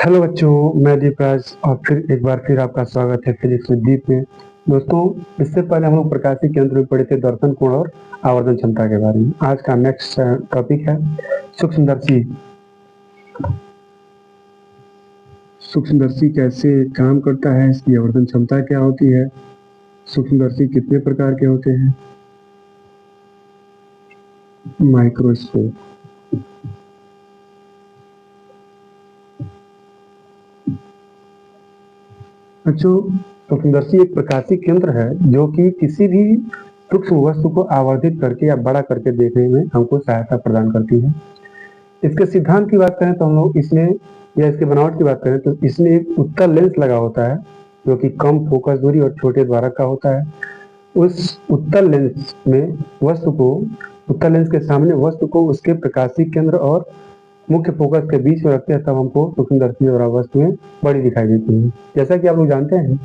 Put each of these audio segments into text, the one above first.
Hello बच्चों, मैं दीपराज और फिर एक बार फिर आपका स्वागत है फिजिक्स विद दीप में। दोस्तों, इससे पहले हम लोग प्रकाशिक केंद्र में पढ़े थे दर्पण कोण और आवर्धन क्षमता के बारे में। आज का नेक्स्ट टॉपिक है सूक्ष्मदर्शी। सूक्ष्मदर्शी कैसे काम करता है, इसकी आवर्धन क्षमता क्या होती है, सूक्ष्मदर्शी कितने प्रकार के होते हैं, माइक्रोस्कोप। बच्चों, सूक्ष्मदर्शी एक प्रकाशिक केंद्र है जो कि किसी भी सूक्ष्म वस्तु को आवर्धित करके या बड़ा करके देखने में हमको सहायता प्रदान करती है। इसके सिद्धांत की बात करें तो हम लोग इसमें या इसके बनावट की बात करें तो इसमें एक उत्तल लेंस लगा होता है जो कि कम फोकस दूरी और छोटे द्वारक का होता है। उस उत्तल लेंस में वस्तु को उत्तल लेंस के सामने वस्तु को उसके प्रकाशिक केंद्र और मुख्य फोकस के बीच में रखते हैं, तब हमको सूक्ष्मदर्शी द्वारा वस्तुएं बड़ी दिखाई देती हैं। जैसा कि आप लोग जानते हैं,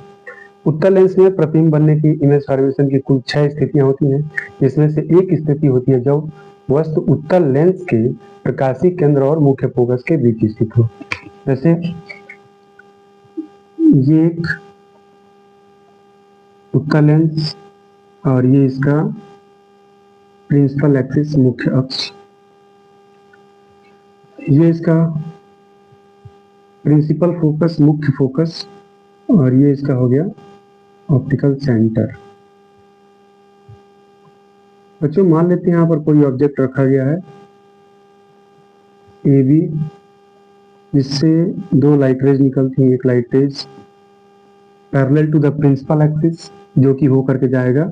उत्तल लेंस में प्रतिबिंब बनने की इमेज फॉर्मेशन की कुल 6 स्थितियां होती हैं, जिसमें से एक स्थिति होती है जब वस्तु उत्तल लेंस के प्रकाशिक केंद्र और मुख्य फोकस के बीच स्थित हो। जैसे ये एक उत्तल लेंस और ये इसका प्रिंसिपल एक्सिस मुख्य अक्ष, ये इसका प्रिंसिपल फोकस मुख्य फोकस और ये इसका हो गया ऑप्टिकल सेंटर। बच्चों, मान लेते हैं यहाँ पर कोई ऑब्जेक्ट रखा गया है ए बी, जिससे दो लाइट रेज निकलती हैं। एक light rays parallel to the principal axis जो कि होकर के जाएगा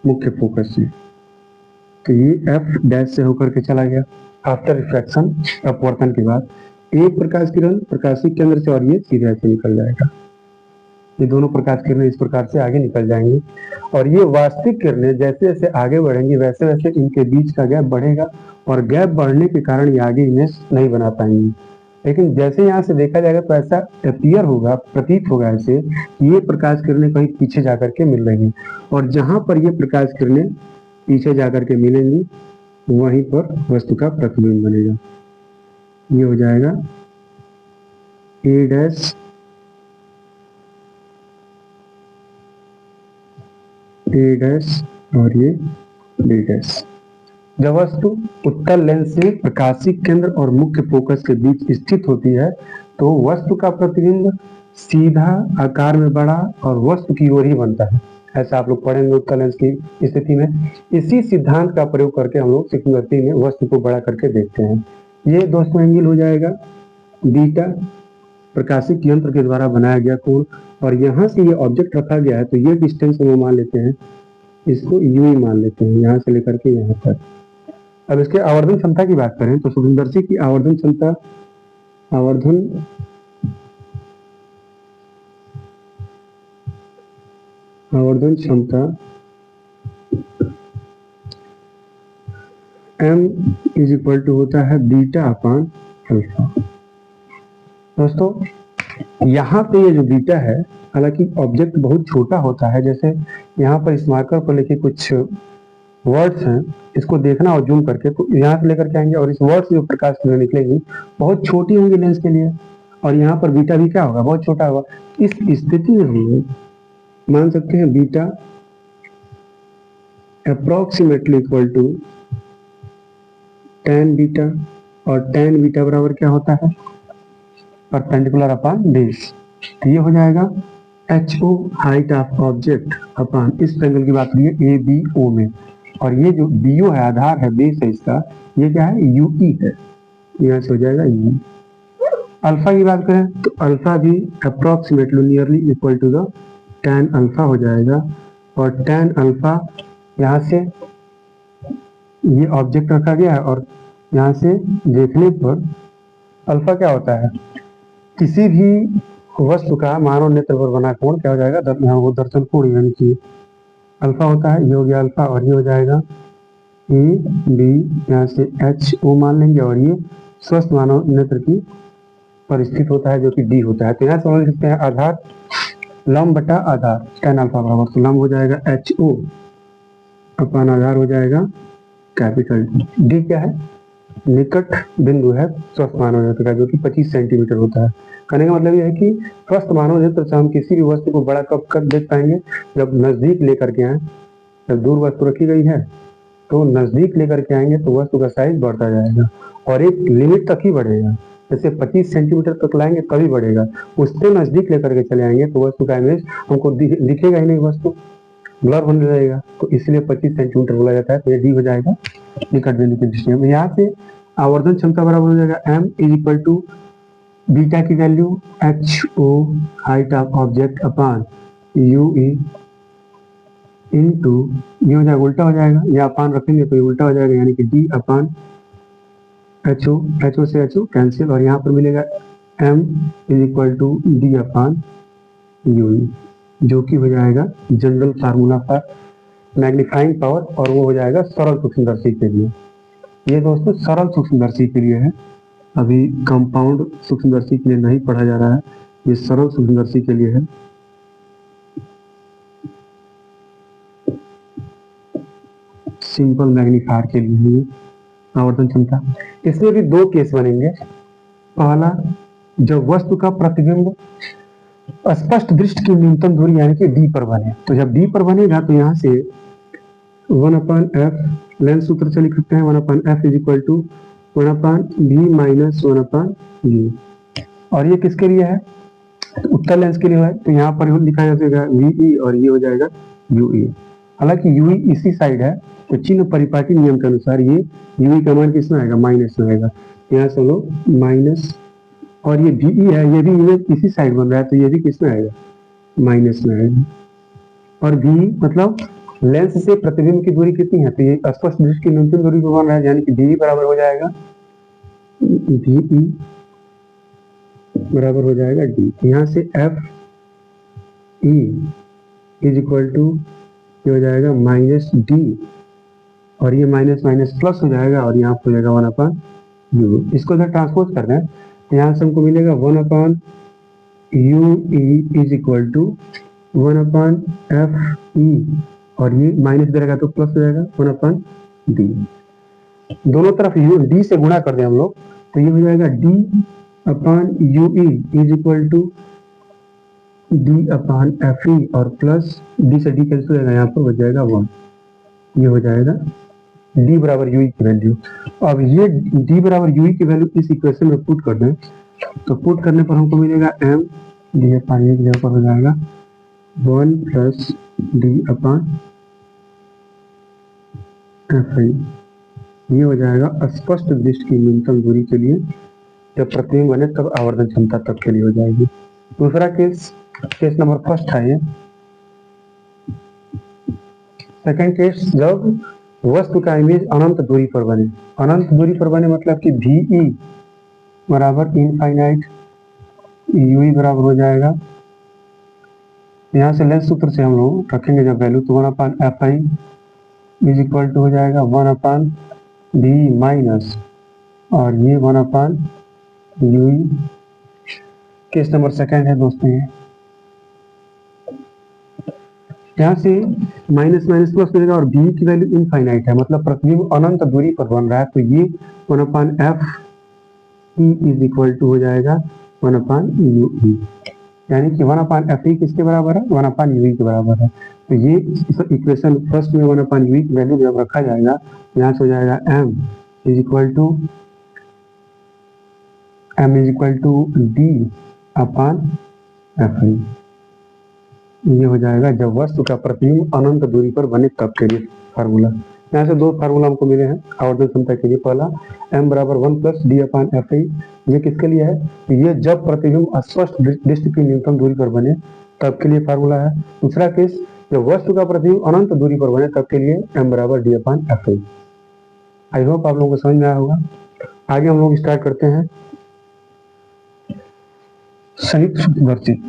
मुख्य फोकस से, तो ये एफ डैश से होकर के चला गया आफ्टर रिफ्रैक्शन, अपवर्तन के बाद एक प्रकाश किरण प्रकाशिक केंद्र से और ये सीधे ऐसे निकल जाएगा। ये दोनों प्रकाश किरणें इस प्रकार से आगे निकल जाएंगी और ये वास्तविक किरणें जैसे जैसे आगे बढ़ेंगी वैसे वैसे इनके बीच का गैप बढ़ेगा और गैप बढ़ने के कारण ये आगे इमेज नहीं बना पाएंगी। लेकिन जैसे यहाँ से देखा जाएगा तो ऐसा अपीयर होगा, प्रतीत होगा ऐसे ये प्रकाश किरणें कहीं पीछे जाकर के मिल रही हैं और जहां पर ये प्रकाश किरणें पीछे जाकर के मिलेंगी वहीं पर वस्तु का प्रतिबिंब बनेगा। ये हो जाएगा ए डैश ए डैश और ये बी डैश। जब वस्तु उत्तल लेंस से प्रकाशिक केंद्र और मुख्य फोकस के बीच स्थित होती है तो वस्तु का प्रतिबिंब सीधा आकार में बड़ा और वस्तु की ओर ही बनता है। ऐसा आप लोग पढ़ेंगे उत्तल लेंस की स्थिति में। इसी सिद्धांत का प्रयोग करके हम लोग सूक्ष्मदर्शी में वस्तु को बड़ा करके देखते हैं। ये दोस्तों एंगल हो जाएगा बीटा, प्रकाशिक यंत्र के द्वारा बनाया गया कोण, और यहाँ से ये ऑब्जेक्ट रखा गया है तो ये डिस्टेंस हम मान लेते हैं, इसको यू ही मान लेते हैं, यहाँ से लेकर के यहाँ तक। अब इसके आवर्धन क्षमता की बात करें तो सूक्ष्मदर्शी की आवर्धन क्षमता आवर्धन क्षमता m इज इक्वल टू होता है बीटा अपान अल्फा। दोस्तों, यहाँ पे ये जो बीटा है, हालांकि ऑब्जेक्ट बहुत छोटा होता है, जैसे यहाँ पर इस मार्कर पर लिखे कुछ वर्ड्स हैं, इसको देखना और जूम करके तो यहाँ से लेकर के आएंगे और इस वर्ड से जो प्रकाश किरणें निकलेंगी बहुत छोटी होंगी लेंस के लिए, और यहाँ पर बीटा भी क्या होगा, बहुत छोटा होगा। इस स्थिति में हम मान सकते हैं beta approximately equal to tan beta, और tan बीटा बराबर क्या होता है, परपेंडिकुलर अपॉन बेस। तो ये हो जाएगा HO height of object upon इस ट्रायंगल की बात करिए ABO में, और ये जो BO है आधार है, बेस है इसका, ये क्या है UE है, यहाँ से हो जाएगा UE। अल्फा की बात करें तो अल्फा भी approximately nearly equal to the tan alpha हो जाएगा, और tan अल्फा यहाँ से ये ऑब्जेक्ट रखा गया है और यहाँ से देखने पर अल्फा क्या होता है, किसी भी वस्तु का मानव नेत्र पर बना कोण क्या हो जाएगा, वो दर्शन कोण यानी कि अल्फा होता है। ये हो गया अल्फा और ये हो जाएगा AB, यहाँ से HO मान लेंगे और ये स्वस्थ मानव नेत्र की पर स्थित होता है जो कि D होता है। तो यहाँ समझ सकते हैं आधार लंब बटा आधार tan अल्फा बराबर, तो लंब हो जाएगा HO अपॉन आधार हो जाएगा कैपिटल D। क्या है, निकट बिंदु है स्वस्थ मानव नेत्र का, जो कि 25 सेंटीमीटर होता है। कहने का मतलब यह है कि स्वस्थ मानव नेत्र से हम किसी भी वस्तु को बड़ा कब कर देख पाएंगे, जब नजदीक लेकर के आए। जब दूर वस्तु रखी गई है तो नजदीक लेकर के आएंगे तो वस्तु का साइज बढ़ता जाएगा और एक लिमिट तक ही बढ़ेगा। जैसे 25 सेंटीमीटर तक लाएंगे तभी बढ़ेगा, उससे नजदीक लेकर के चले आएंगे तो वस्तु का इमेज हमको दिखेगा ही नहीं, वस्तु ब्लर होने लगेगा। तो इसलिए 25 सेंटीमीटर बोला जाता है। तो ये डी हो जाएगा निकट बिंदु की दृष्टि में। यहाँ से आवर्धन क्षमता बराबर हो जाएगा m is equal to beta की value HO height of object upon UE into, ये हो जाएगा उल्टा हो जाएगा, ये अपान रखेंगे तो ये उल्टा हो जाएगा, यानी कि D अपान HO से HO कैंसिल, और यहाँ पर मिलेगा m is equal to D upon UE, जो कि हो जाएगा general formula for magnifying power, और वो हो जाएगा सरल सूक्ष्मदर्शी के लिए। ये दोस्तों सरल सूक्ष्मदर्शी के लिए है, अभी कंपाउंड सूक्ष्मदर्शी के लिए नहीं पढ़ा जा रहा है, ये सरल सूक्ष्मदर्शी के लिए है। सिंपल मैग्नीफायर के लिए है आवर्धन क्षमता। इसमें भी दो केस बनेंगे। पहला, जब वस्तु का प्रतिबिंब स्पष्ट दृष्टि की न्यूनतम दूरी यानी कि डी पर बने, तो जब डी पर बनेगा तो यहाँ से 1/f लेंस सूत्र से लिख सकते हैं, 1/f is equal to 1/b minus 1/u, और ये किसके लिए है, तो उत्तल लेंस के लिए है, तो यहाँ पर लिखा जा सकेगा VE और ये हो जाएगा UE। हालांकि UE इसी साइड है, तो चिन्ह परिपाटी नियम के अनुसार ये UE का मान किसमें आएगा, माइनस में आएगा। यहाँ से हम लोग माइनस, और ये VE है, ये भी इमेज इसी साइड बन रहा है, तो ये भी किसमें आएगा, माइनस में आएगा। और VE मतलब लेंस से प्रतिबिंब की दूरी कितनी है, तो ये स्पष्ट दृष्टि की न्यूनतम दूरी पर बन रहा है, यानी कि DE बराबर हो जाएगा VE बराबर हो जाएगा D। यहाँ से FE इज इक्वल टू ये हो जाएगा माइनस D, और ये माइनस माइनस प्लस हो जाएगा, और यहाँ पर हो जाएगा 1/u। इसको अगर ट्रांसपोज कर दें तो यहाँ से हमको मिलेगा 1/UE is equal to 1/FE, और ये माइनस करेगा तो प्लस हो जाएगा 1/D। दोनों तरफ D से गुणा कर दें हम लोग तो ये हो जाएगा D/UE is equal to D/FE, और प्लस D से D कैंसिल हो जाएगा, यहाँ पर हो जाएगा 1। ये हो जाएगा D बराबर UE की वैल्यू। अब ये D बराबर UE की वैल्यू इस इक्वेशन में पुट कर दें तो पुट करने पर हमको मिलेगा m D अपान की जगह पर हो जाएगा 1 प्लस D अपान FI। ये हो जाएगा स्पष्ट दृष्टि की न्यूनतम दूरी के लिए, जब प्रतिबिंब बने तब आवर्धन क्षमता तब के लिए हो जाएगी। दूसरा केस नंबर फर्स्ट है ये। सेकंड केस, जब वस्तु का इमेज अनंत दूरी पर बने। अनंत दूरी पर बने मतलब कि VE बराबर इनफाइनाइट, UE बराबर हो जाएगा, यहाँ से लेंस सूत्र से हम लोग रखेंगे जब वैल्यू, तो 1/FI इज इक्वल टू हो जाएगा 1/B माइनस, और ये 1/UE। केस नंबर सेकंड है दोस्तों ये। यहाँ से माइनस माइनस प्लस मिलेगा, और B की वैल्यू इनफाइनाइट है, मतलब प्रतिबिंब अनंत दूरी पर बन रहा है, तो ये 1/FE इज इक्वल टू हो जाएगा 1/UE, यानी कि 1/FE किसके बराबर है, 1/UE के बराबर है। तो ये इक्वेशन फर्स्ट में 1/UE की वैल्यू जब रखा जाएगा, यहाँ से हो जाएगा m is equal to D/FI। ये हो जाएगा जब वस्तु का प्रतिबिंब अनंत दूरी पर बने तब के लिए फार्मूला। यहाँ से दो फार्मूला हमको मिले हैं आवर्धन क्षमता के लिए। पहला m बराबर 1 प्लस D/FI, ये किसके लिए है, ये जब प्रतिबिंब स्पष्ट दृष्टि की न्यूनतम दूरी पर बने तब के लिए फार्मूला है। दूसरा केस, जब वस्तु का प्रतिबिंब अनंत दूरी पर बने तब के लिए m बराबर D/FI। आई होप आप लोगों को समझ में आया होगा। आगे हम लोग स्टार्ट करते हैं संयुक्त सूक्ष्मदर्शी।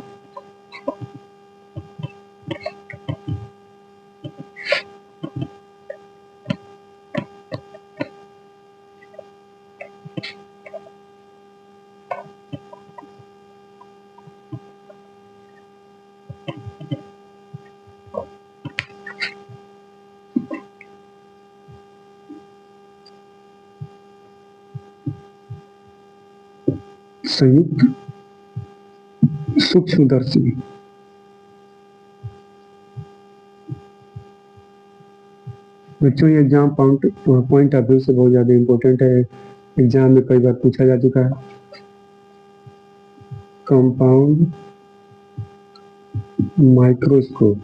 संयुक्त सूक्ष्मदर्शी। बच्चों ये एग्जाम पॉइंट ऑफ व्यू से बहुत ज्यादा इंपॉर्टेंट है, एग्जाम में कई बार पूछा जा चुका है। कंपाउंड माइक्रोस्कोप,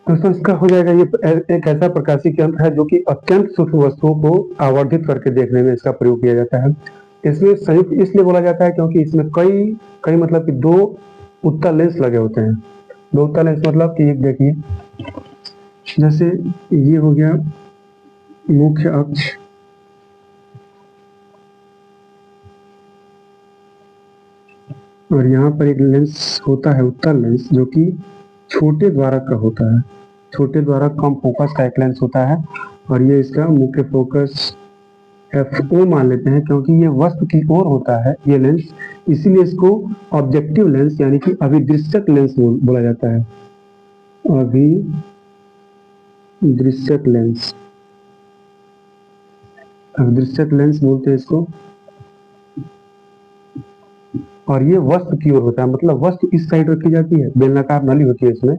दोस्तों इसका हो जाएगा, ये एक ऐसा प्रकाशीय यंत्र है जो कि अत्यंत सूक्ष्म वस्तुओं को आवर्धित करके देखने में इसका प्रयोग किया जाता है। इसमें संयुक्त इसलिए बोला जाता है क्योंकि इसमें कई मतलब कि दो उत्तल लेंस लगे होते हैं। दो उत्तल लेंस मतलब कि एक देखिए, जैसे ये हो गया मुख्य अक्ष, और यहाँ पर एक लेंस होता है उत्तल लेंस जो कि छोटे द्वारक का होता है। छोटे द्वारक कम फोकस का एक लेंस होता है, और ये इसका मुख्य फोकस FO मान लेते हैं क्योंकि ये वस्तु की ओर होता है ये लेंस, इसीलिए इसको ऑब्जेक्टिव लेंस यानी कि अभिदृश्यक लेंस बोला जाता है। अभिदृश्यक लेंस, अभिदृश्यक लेंस बोलते हैं इसको। और ये वस्तु की ओर होता है, मतलब वस्तु इस साइड रखी जाती है, बेलनाकार नली होती है इसमें,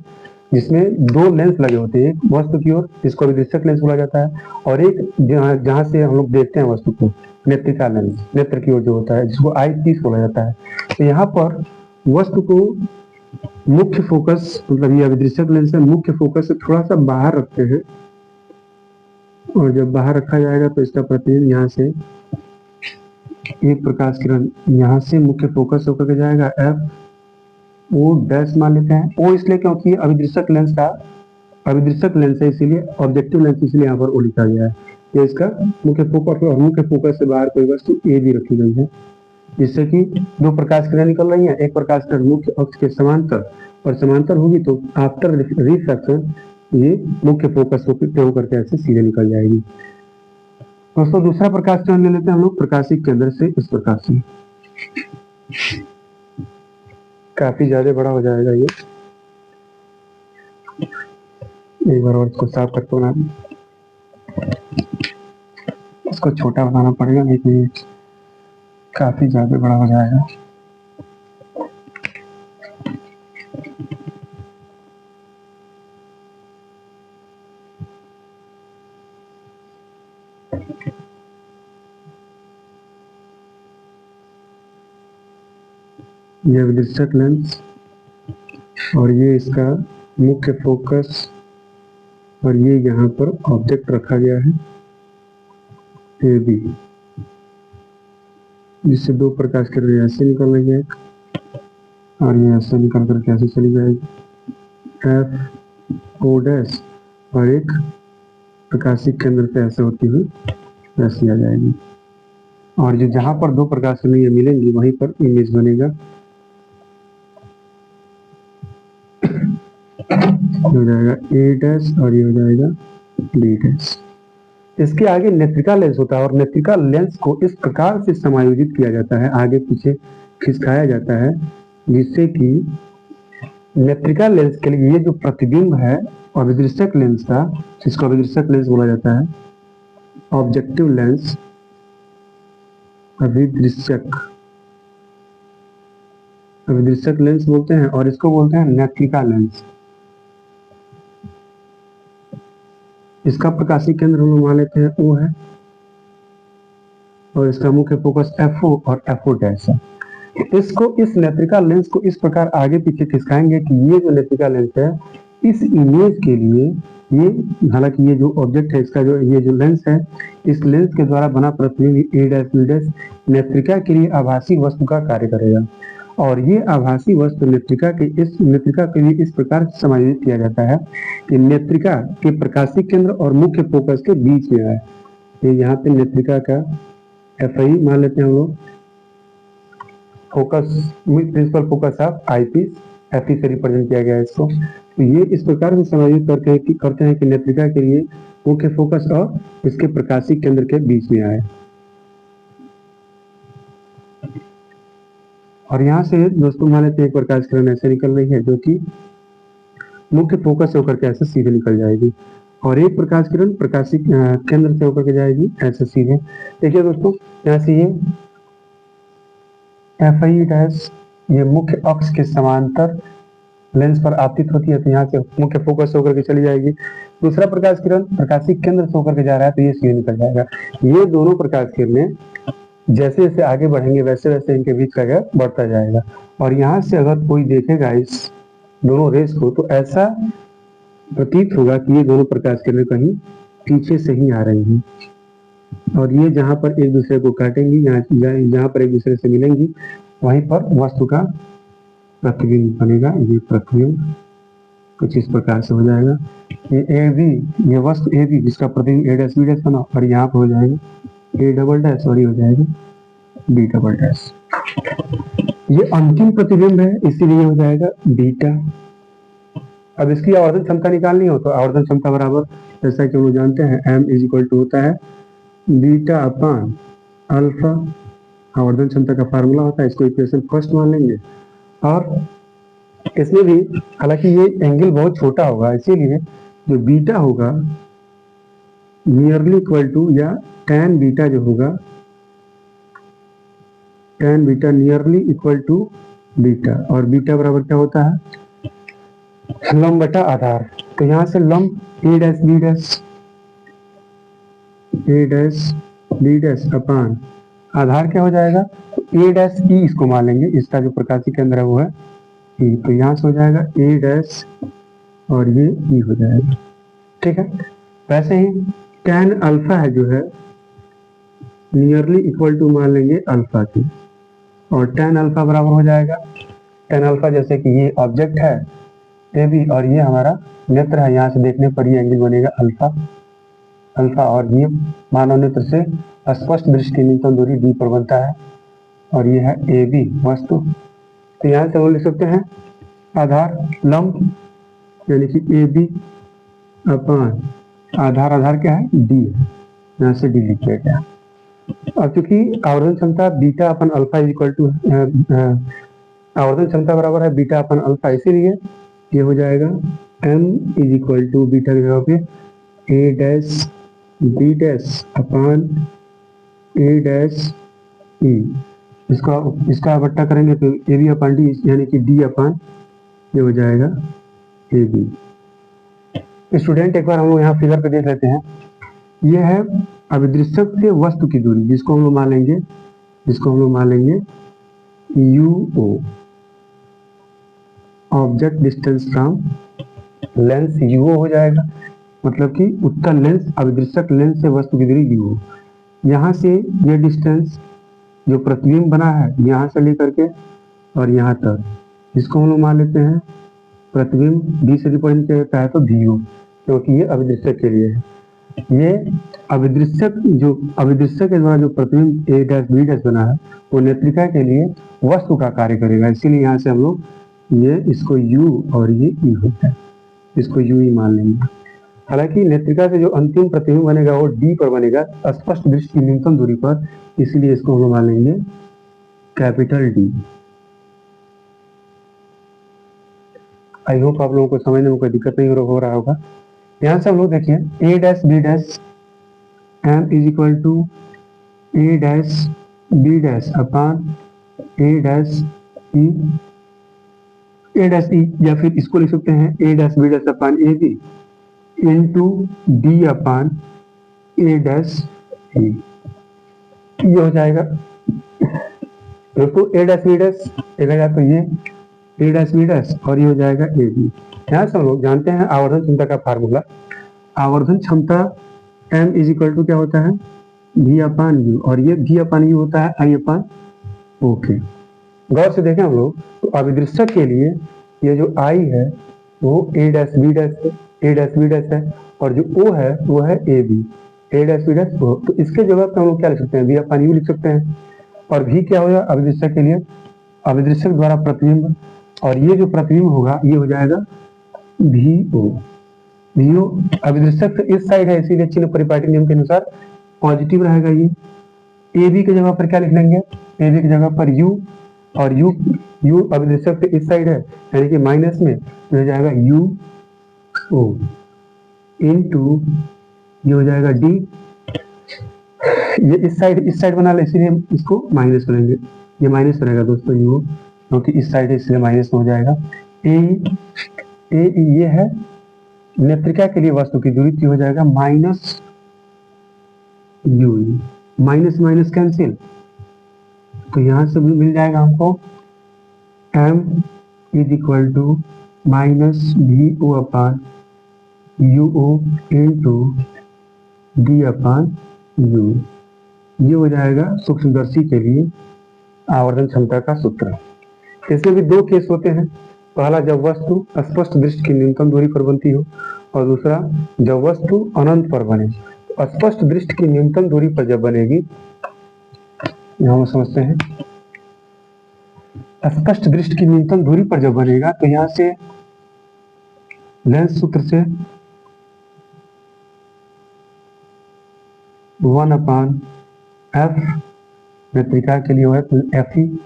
जिसमें दो लेंस लगे होते हैं, एक वस्तु की ओर जिसको अभिदृश्यक लेंस बोला जाता है, और एक जहां से हम लोग देखते हैं वस्तु को, नेत्रिका लेंस, नेत्र की ओर जो होता है, जिसको आई पीस बोला जाता है। तो यहाँ पर वस्तु को मुख्य फोकस, मतलब ये अभिदृश्यक लेंस है, मुख्य फोकस से थोड़ा सा बाहर रखते हैं, और जब बाहर रखा जाएगा तो इसका प्रतिबिंब यहाँ से एक प्रकाश किरण यहाँ से मुख्य फोकस होकर के जाएगा, FO डैश मान लेते हैं। O इसलिए क्योंकि अभिदृश्यक लेंस का अभिदृश्यक लेंस है, इसीलिए ऑब्जेक्टिव लेंस, इसलिए यहाँ पर O लिखा गया है। ये इसका मुख्य फोकस, और मुख्य फोकस से बाहर कोई वस्तु A भी रखी गई है, जिससे कि दो प्रकाश किरण निकल रही है। एक प्रकाश किरण मुख्य अक्ष के समांतर, और समांतर होगी तो आफ्टर रिफ्रैक्शन ये मुख्य फोकस होकर के ऐसे सीधे निकल जाएगी। दोस्तों दूसरा प्रकाश किरण ले लेते हैं हम लोग प्रकाशिक केंद्र से इस प्रकार से, काफी ज्यादा बड़ा हो जाएगा ये, एक बार और इसको साफ करके बना दें, इसको छोटा बनाना पड़ेगा नहीं तो ये काफी ज्यादा बड़ा हो जाएगा। ये अभिदृश्यक लेंस, और ये इसका मुख्य फोकस, और ये यहाँ पर ऑब्जेक्ट रखा गया है AB, जिससे दो प्रकाश किरण ऐसे निकल रही है, और ये ऐसे निकल कर कैसे चली जाएगी, FO डैश, और एक प्रकाशिक केंद्र से ऐसे होती हुई ऐसी आ जाएगी, और जो जहां पर दो प्रकाश किरण मिलेंगी वहीं पर इमेज बनेगा, हो जाएगा A डैश, और ये हो जाएगा B डैश। इसके आगे नेत्रिका लेंस होता है, और नेत्रिका लेंस को इस प्रकार से समायोजित किया जाता है, आगे पीछे खिसकाया जाता है, जिससे कि नेत्रिका लेंस के लिए ये जो प्रतिबिंब है अभिदृश्यक लेंस का, जिसको अभिदृश्यक लेंस बोला जाता है, ऑब्जेक्टिव लेंस, अभिदृश्यक लेंस बोलते हैं, और इसको बोलते हैं नेत्रिका लेंस। इसका प्रकाशिक केंद्र हम मान लेते हैं O है, और इसका मुख्य फोकस FO और FO डैश है। इसको, इस नेत्रिका लेंस को इस प्रकार आगे पीछे खिसकाएंगे कि ये जो नेत्रिका लेंस है, इस इमेज के लिए ये, हालांकि ये जो ऑब्जेक्ट है इसका जो ये जो लेंस है, इस लेंस के द्वारा बना प्रतिबिंब A डैश B डैश नेत्रिका के लिए आभासी वस्तु का कार्य करेगा, और ये आभासी वस्तु नेत्रिका के लिए इस प्रकार समायोजित किया जाता है कि नेत्रिका के प्रकाशिक केंद्र और मुख्य फोकस के बीच में आए। ये यहाँ पे नेत्रिका का FI मान लेते हैं हम लोग, focus, principal focus of eyepiece, FE से रिप्रेजेंट किया गया है इसको। तो ये इस प्रकार से समायोजित करते हैं कि नेत्रिका के लिए मुख्य फोकस और इसके प्रकाशिक केंद्र के बीच में आए। और यहाँ से दोस्तों मान लेते हैं एक प्रकाश किरण ऐसे निकल रही है जो कि मुख्य फोकस से होकर के ऐसे सीधे निकल जाएगी, और एक प्रकाश किरण प्रकाशिक केंद्र से होकर के जाएगी ऐसे सीधे। देखिए दोस्तों, यहाँ से ये FI डैश ये मुख्य अक्ष के समांतर लेंस पर आपतित होती है, तो यहाँ से मुख्य फोकस होकर के चली जाएगी। दूसरा प्रकाश किरण प्रकाशिक केंद्र से होकर के जा रहा है, तो ये सीधे निकल जाएगा। ये दोनों प्रकाश किरणें जैसे जैसे आगे बढ़ेंगे वैसे वैसे इनके बीच का गैप बढ़ता जाएगा। और यहाँ से अगर कोई देखेगा इस दोनों रेस को, तो ऐसा प्रतीत होगा कि ये दोनों प्रकाश किरणें कहीं पीछे से ही आ रही हैं, और ये जहाँ पर एक दूसरे को काटेंगी, जहाँ पर एक दूसरे से मिलेंगी, वहीं पर वस्तु का प्रतिबिंब बनेगा। ये प्रतिबिंब कुछ इस प्रकार से हो जाएगा। ये AB, ये वस्तु AB जिसका प्रतिबिंब A डैश B डैश बना, और यहाँ पर हो जाएगा A डबल डैश, और ये हो जाएगा B डबल डैश। ये अंतिम प्रतिबिंब है, इसीलिए हो जाएगा बीटा। अब इसकी आवर्धन क्षमता निकालनी हो तो आवर्धन क्षमता बराबर, जैसा कि हम लोग जानते हैं, M इज इक्वल टू होता है बीटा अपान अल्फा। आवर्धन क्षमता का फार्मूला होता है, इसको इक्वेशन फर्स्ट मान लेंगे। और इसमें भी हालांकि ये एंगल बहुत छोटा होगा, इसीलिए जो बीटा होगा नियरली इक्वल टू, या tan बीटा जो होगा, tan beta nearly equal to beta, और बीटा बराबर क्या होता है, लंब बटा आधार। तो यहाँ से लंब A dash B dash upon आधार क्या हो जाएगा, तो A डैश E इसको मान लेंगे, इसका जो प्रकाशिक केंद्र है वो है E, तो यहाँ से हो जाएगा A डैश और ये E हो जाएगा। ठीक है, वैसे ही tan अल्फा है जो है नियरली इक्वल टू मान लेंगे अल्फा की, और tan अल्फा बराबर हो जाएगा, tan अल्फा जैसे कि ये ऑब्जेक्ट है AB और ये हमारा नेत्र है, यहाँ से देखने पर ये एंगल बनेगा अल्फा, और ये मानव नेत्र से स्पष्ट दृष्टि न्यूनतम दूरी D पर बनता है, और ये है AB वस्तु। तो यहाँ से हम लिख सकते हैं आधार लंब यानी कि AB अपान आधार क्या है D है, यहाँ से D लिख लिया गया। अब चूंकि आवर्धन क्षमता beta upon alpha is equal to, आवर्धन क्षमता बराबर है बीटा अपन अल्फा, इसीलिए ये हो जाएगा M is equal to beta की जगह पे A dash B dash upon A dash E। इसका बट्टा करेंगे तो AB अपान D यानी कि D अपान ये हो जाएगा AB। स्टूडेंट एक बार हम लोग यहाँ फिगर पे देख लेते हैं। ये है अभिदृश्यक से वस्तु की दूरी, जिसको हम लोग मान लेंगे UO, object distance from lens UO हो जाएगा, मतलब कि उत्तल लेंस अभिदृश्यक लेंस से वस्तु की दूरी UO। यहाँ से ये डिस्टेंस जो प्रतिबिंब बना है यहाँ से लेकर के और यहाँ तक, इसको हम लोग मान लेते हैं प्रतिबिंब B से रिप्रेजेंट किया जाता है तो VO, क्योंकि ये अभिदृश्यक के लिए है। ये अभिदृश्यक के द्वारा जो प्रतिबिंब A डैश B डैश बना है वो नेत्रिका के लिए वस्तु का कार्य करेगा, इसीलिए यहाँ से हम लोग ये इसको U और ये E होता है, इसको UE मान लेंगे। हालांकि नेत्रिका से जो अंतिम प्रतिबिंब बनेगा वो D पर बनेगा, स्पष्ट दृष्टि न्यूनतम दूरी पर, इसीलिए इसको हम लोग मान लेंगे कैपिटल D। आई होप आप लोगों को समझने में कोई दिक्कत नहीं हो रहा होगा। यहाँ से हम लोग देखिए A dash B dash M is equal to A dash B dash upon A dash E, या फिर इसको लिख सकते हैं A dash B dash upon AB into D upon A dash E। ये हो जाएगा दोस्तों A डैश B डैश देखा जाए तो ये A डैश B डैश और ये हो जाएगा AB। यहाँ से हम लोग जानते हैं आवर्धन क्षमता का फार्मूला। आवर्धन क्षमता M इज इक्वल टू क्या होता है V अपान U, और ये V अपान U होता है I अपान O के। गौर से देखें हम लोग तो अभिदृश्यक के लिए ये जो I है वो A डैश B डैश है, और जो O है वो है AB, A dash B dash O। तो इसके जगह पे हम लोग क्या लिख सकते हैं, V अपान U लिख सकते हैं, और V क्या होगा अभिदृश्यक के लिए अभिदृश्यक द्वारा प्रतिबिंब, और ये जो प्रतिबिंब होगा ये हो जाएगा VO अभिदृश्यक इस साइड है, इसीलिए चिन्ह परिपाटी नियम के अनुसार पॉजिटिव रहेगा। ये AB की जगह पर क्या लिख लेंगे, AB की जगह पर U, और U अभिदृश्यक इस साइड है यानी कि माइनस में, तो हो जाएगा UO। इनटू ये हो जाएगा डी, ये इस साइड बना ले इसीलिए इसको माइनस करेंगे, ये माइनस रहेगा दोस्तों यू, क्योंकि इस साइड है इसलिए माइनस हो जाएगा। ए ये है नेत्रिका के लिए वस्तु की दूरी, तो हो जाएगा minus U, minus minus cancel, तो यहां से मिल जाएगा हमको m is equal to minus V O upon U O into D upon U. ये हो जाएगा सूक्ष्मदर्शी के लिए आवर्धन क्षमता का सूत्र। इसमें भी दो केस होते हैं, पहला जब वस्तु स्पष्ट दृष्टि की न्यूनतम दूरी पर बनती हो, और दूसरा जब वस्तु अनंत पर बने। तो स्पष्ट दृष्टि की न्यूनतम दूरी पर जब बनेगी, यहां हम समझते हैं, स्पष्ट दृष्टि की न्यूनतम दूरी पर जब बनेगा तो यहां से लेंस सूत्र से 1/f नेत्रिका के लिए है, तो F E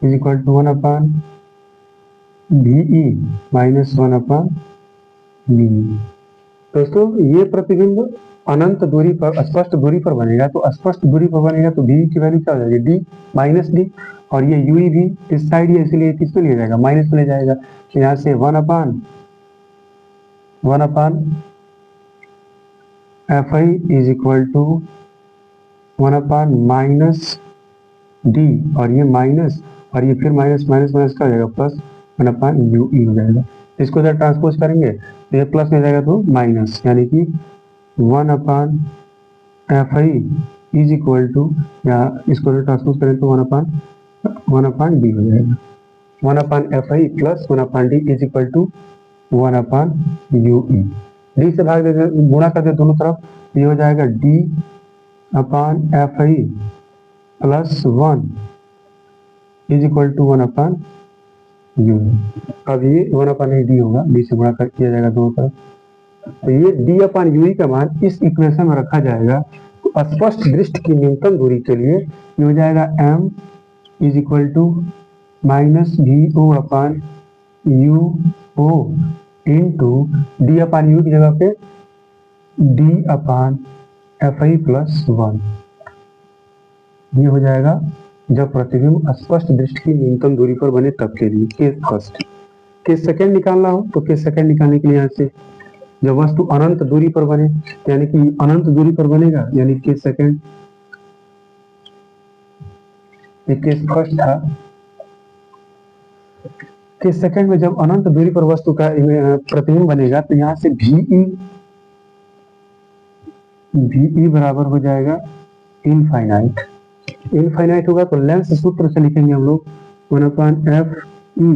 is equal to 1/VE minus 1/V। दोस्तों ये प्रतिबिंब अनंत दूरी पर स्पष्ट दूरी पर बनेगा, तो स्पष्ट दूरी पर बनेगा तो VE की वैल्यू क्या हो जाएगी, डी माइनस डी, और ये यूई भी इस साइड है इसलिए किसको लिया जाएगा, माइनस में ले जाएगा। तो यहाँ से 1/FI इज इक्वल टू 1/माइनस डी, और ये माइनस और ये फिर माइनस माइनस माइनस क्या हो जाएगा, प्लस 1/UE हो जाएगा। इसको जब ट्रांसपोज करेंगे तो ये प्लस में जाएगा तो माइनस, यानी कि 1/FI इज इक्वल टू, या इसको ट्रांसपोज करें तो 1/D हो जाएगा। 1/FI plus 1/D is equal to 1/UE। D से भाग देते, गुणा कर दे दोनों तरफ, ये हो जाएगा D/FI plus 1 is equal to 1/UE। अब ये 1/D होगा, डी से गुणा कर किया जाएगा दोनों तरफ, तो ये D/UE का मान इस इक्वेशन में रखा जाएगा। तो स्पष्ट दृष्टि की न्यूनतम दूरी के लिए ये हो जाएगा m is equal to minus VO/UO into D/U की जगह पे D/FI प्लस 1। ये हो जाएगा जब प्रतिबिंब स्पष्ट दृष्टि की न्यूनतम दूरी पर बने तब के लिए। Case first. केस सेकंड निकालना हो तो केस सेकंड निकालने के लिए यहाँ से जब वस्तु अनंत दूरी पर बने, यानी कि अनंत दूरी पर बनेगा, यानी केस सेकंड, ये केस फर्स्ट था। केस सेकंड में जब अनंत दूरी पर वस्तु का प्रतिबिंब बनेगा तो यहाँ से VE बराबर हो जाएगा इनफाइनाइट। इनफाइनाइट होगा तो लेंस सूत्र से लिखेंगे हम लोग 1/FE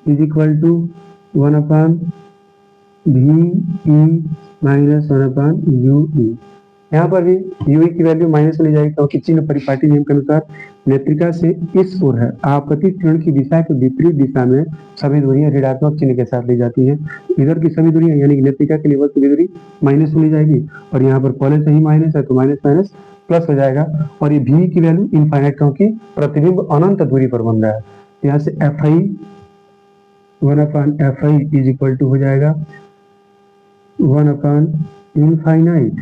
is equal to 1/VE minus 1/UE। यहाँ पर भी UE की वैल्यू माइनस ले जाएगी, क्योंकि चिन्ह परिपाटी नियम के अनुसार नेत्रिका से इस ओर है, आपतित किरण की दिशा के विपरीत दिशा में सभी दूरियां ऋणात्मक चिन्ह के साथ ली जाती हैं। इधर की सभी दूरियां यानी कि नेत्रिका के लिए वस्तु की दूरी माइनस में ली जाएगी, और यहाँ पर पहले से ही माइनस है तो माइनस माइनस प्लस हो जाएगा, और ये VE की वैल्यू इनफाइनाइट, क्योंकि प्रतिबिंब अनंत दूरी पर बन रहा है। यहाँ से FI 1/FI is equal to हो जाएगा 1/इनफाइनाइट,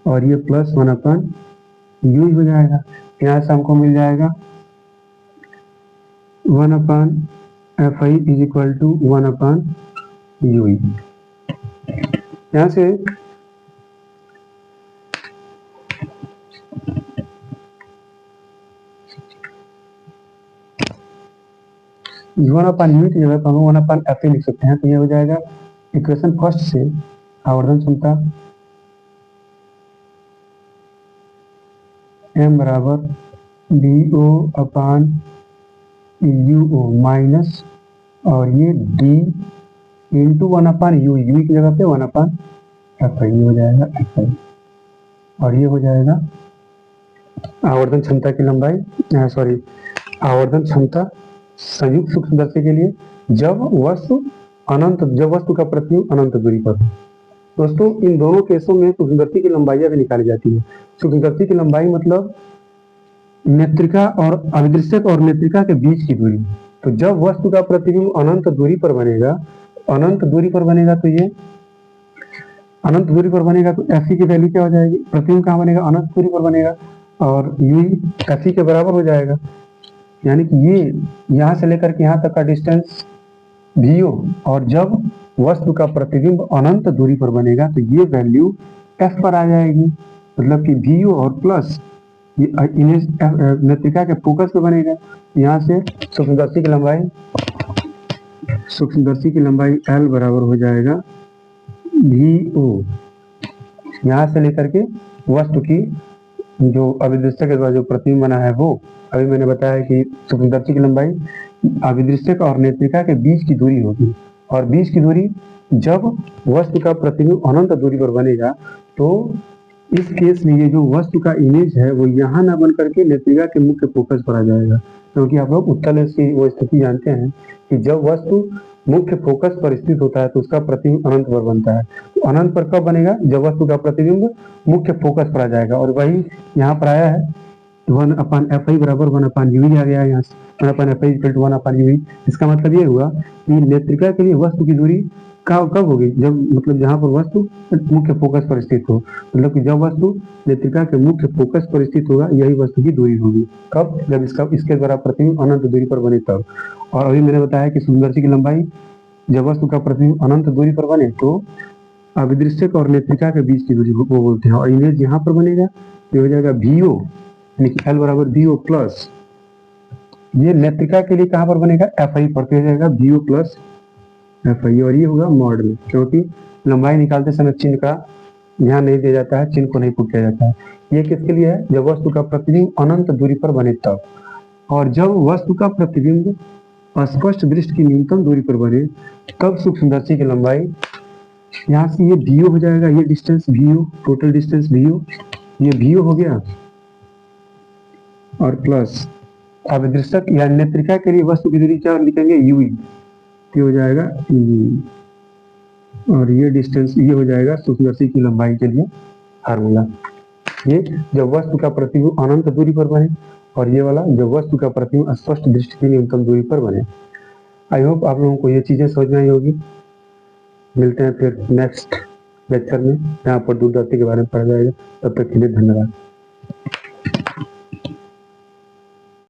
और ये प्लस 1/U हो जाएगा। यहाँ से हमको मिल जाएगा 1/FI is equal to 1/UE। यहाँ से U की जगह पर हम 1/FA लिख सकते हैं, तो ये हो जाएगा इक्वेशन फर्स्ट से आवर्धन क्षमता m बराबर DO/UO माइनस, और ये D इंटू 1/U, U की जगह पे 1/FI हो जाएगा FI, और ये हो जाएगा आवर्धन क्षमता की लंबाई, आवर्धन क्षमता संयुक्त सूक्ष्मदर्शी के लिए जब वस्तु का प्रतिबिंब अनंत दूरी पर। दोस्तों इन दोनों केसों में सूक्ष्मदर्शी की लंबाइयां भी निकाली जाती है। सूक्ष्मदर्शी की लंबाई मतलब नेत्रिका और अभिदृश्यक और नेत्रिका के बीच की दूरी। तो जब वस्तु का प्रतिबिंब अनंत दूरी पर बनेगा तो ये अनंत दूरी पर बनेगा तो एफ की वैल्यू क्या हो जाएगी, प्रतिबिंब कहाँ बनेगा, अनंत दूरी पर बनेगा और यू एफ के बराबर हो जाएगा। यानी कि ये यहाँ से लेकर के यहाँ तक का डिस्टेंस वी ओ, और जब वस्तु का प्रतिबिंब अनंत दूरी पर बनेगा तो ये वैल्यू एफ पर आ जाएगी। मतलब कि वी ओ और प्लस ये इमेज नेत्रिका के फोकस पे बनेगा। यहाँ से सूक्ष्मदर्शी की लंबाई एल बराबर हो जाएगा वी ओ, यहाँ से लेकर के वस्तु की जो अभिदृश्यक के द्वारा जो प्रतिबिंब बना है वो, अभी मैंने बताया कि सूक्ष्मदर्शी की लंबाई अभिदृश्यक और नेत्रिका के बीच की दूरी होगी, और बीच की दूरी जब वस्तु का प्रतिबिंब अनंत दूरी पर बनेगा तो इस केस में ये जो वस्तु का इमेज है वो यहाँ ना बन करके नेत्रिका के मुख्य फोकस पर आ जाएगा, क्योंकि आप लोग उत्तल लेंस की वो स्थिति जानते हैं कि जब वस्तु मुख्य फोकस पर स्थित होता है तो उसका प्रतिबिंब अनंत पर बनता है। तो अनंत पर कब बनेगा, जब वस्तु का प्रतिबिंब मुख्य फोकस पर आ जाएगा, और वही यहाँ पर आया है 1/Fi बराबर 1/UV आ गया है यहाँ से 1/Fi = 1/UV। इसका मतलब ये हुआ कि नेत्रिका के लिए वस्तु की दूरी कब होगी, जब मतलब जहाँ पर वस्तु मुख्य फोकस पर स्थित हो, मतलब कि जब वस्तु नेत्रिका के मुख्य फोकस पर स्थित होगा यही वस्तु की दूरी होगी। कब, जब इसके द्वारा प्रतिबिंब अनंत दूरी पर बने तब। और अभी मैंने बताया कि सूक्ष्मदर्शी की लंबाई जब वस्तु का प्रतिबिंब अनंत दूरी पर बने तो अभिदृश्यक और नेत्रिका के बीच की दूरी को बोलते हैं, और इमेज यहाँ पर बनेगा ये हो जाएगा वीओ, यानी कि एल बराबर वीओ प्लस, ये नेत्रिका के लिए कहाँ पर बनेगा, एफ आई पर, हो जाएगा वीओ प्लस एफ आई, और ये होगा मॉड में, क्योंकि लंबाई निकालते समय चिन्ह का ध्यान नहीं दिया जाता है, चिन्ह को नहीं पुट किया जाता है। ये किसके लिए है, जब वस्तु का प्रतिबिंब अनंत दूरी पर बने तब, और जब वस्तु का प्रतिबिंब स्पष्ट दृष्टि की न्यूनतम दूरी पर बने तब सूक्ष्मदर्शी की लंबाई, यहाँ से ये वीओ हो जाएगा, ये distance VO, total distance VO, ये वीओ हो गया, और प्लस अभिदृश्यक या नेत्रिका के लिए वस्तु की दूरी क्या लिखेंगे, यूई, ये हो जाएगा यूई, और ये डिस्टेंस ये हो जाएगा सूक्ष्मदर्शी की लंबाई के लिए फार्मूला। ये जब वस्तु का प्रतिबिंब अनंत दूरी पर बने, और ये वाला जब वस्तु का प्रतिबिंब स्पष्ट दृष्टि की न्यूनतम दूरी पर बने। आई होप आप लोगों को ये चीजें समझ में आई होगी। मिलते हैं फिर नेक्स्ट लेक्चर में, जहाँ पर दूरदर्शी के बारे में पढ़ा जाएगा। तब तक के लिए धन्यवाद।